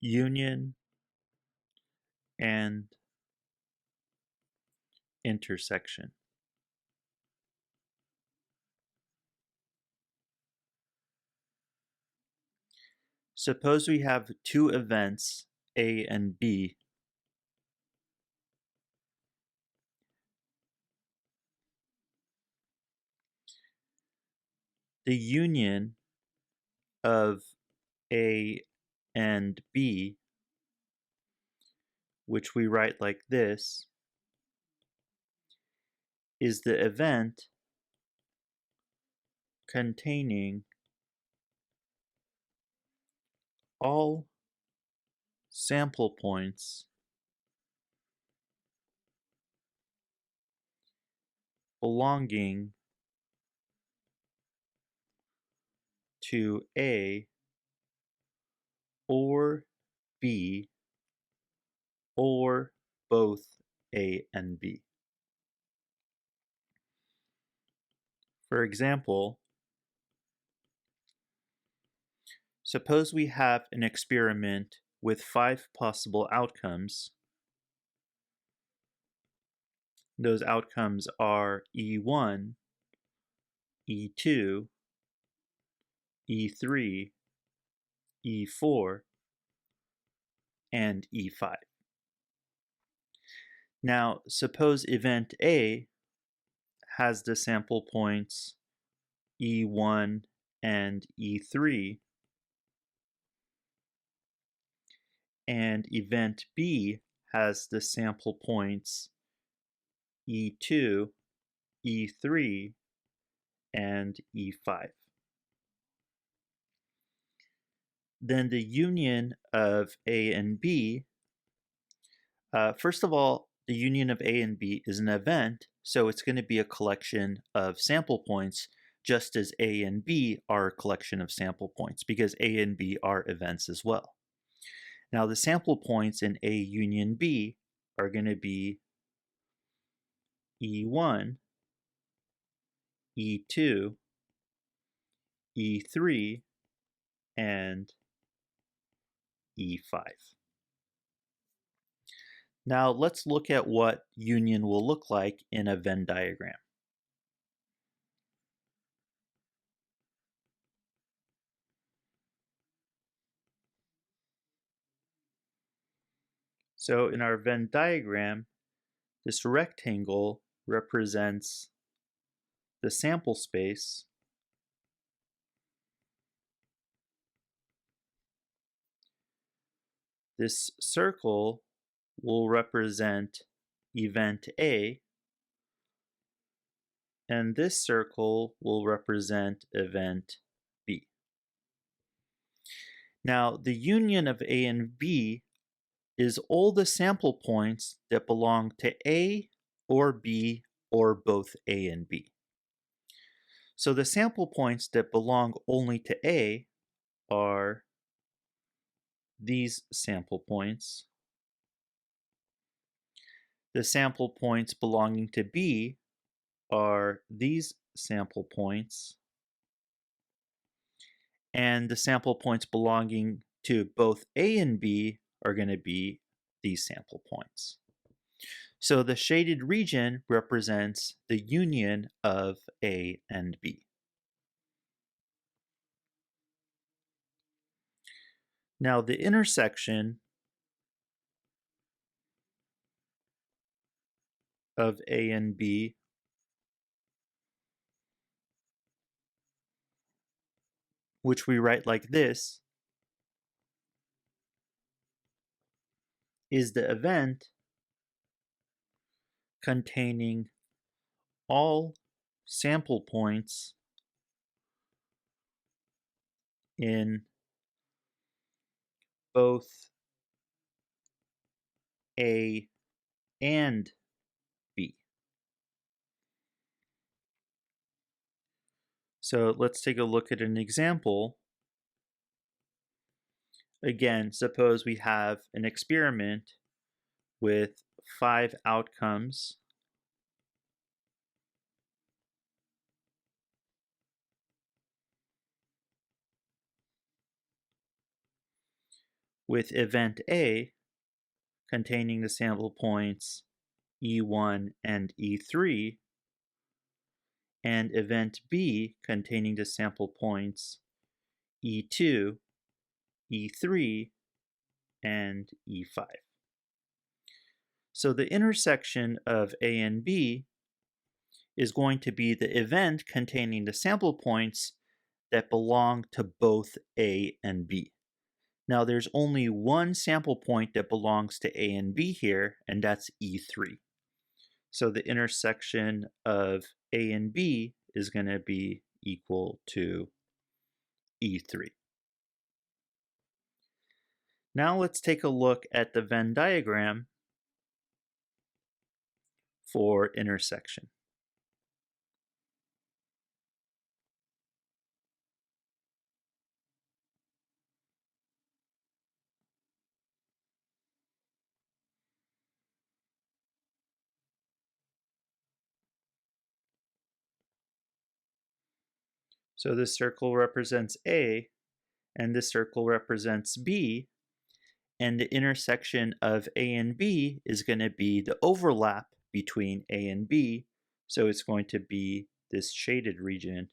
union, and intersection. Suppose we have two events, A and B. The union of A and B, which we write like this, is the event containing all sample points belonging to A or B or both A and B. For example, suppose we have an experiment with 5 possible outcomes. Those outcomes are E1, E2, E3, E4, and E5. Now, suppose event A has the sample points E1 and E3, and event B has the sample points E2, E3, and E5. Then the union of A and B, first of all, the union of A and B is an event, so it's going to be a collection of sample points, just as A and B are a collection of sample points, because A and B are events as well. Now, the sample points in A union B are going to be E1, E2, E3, and E5. Now let's look at what union will look like in a Venn diagram. So in our Venn diagram, this rectangle represents the sample space. This circle will represent event A, and this circle will represent event B. Now, the union of A and B is all the sample points that belong to A or B or both A and B. So the sample points that belong only to A are these sample points. The sample points belonging to B are these sample points. And the sample points belonging to both A and B are going to be these sample points. So the shaded region represents the union of A and B. Now the intersection of A and B which we write like this, is the event containing all sample points in both A and B. So let's take a look at an example. Again, suppose we have an experiment with 5 outcomes. with event A containing the sample points E1 and E3, and event B containing the sample points E2, E3, and E5. So the intersection of A and B is going to be the event containing the sample points that belong to both A and B. Now there's only one sample point that belongs to A and B here, and that's E3. So the intersection of A and B is going to be equal to E3. Now let's take a look at the Venn diagram for intersection. So this circle represents A, and this circle represents B, and the intersection of A and B is going to be the overlap between A and B, so it's going to be this shaded region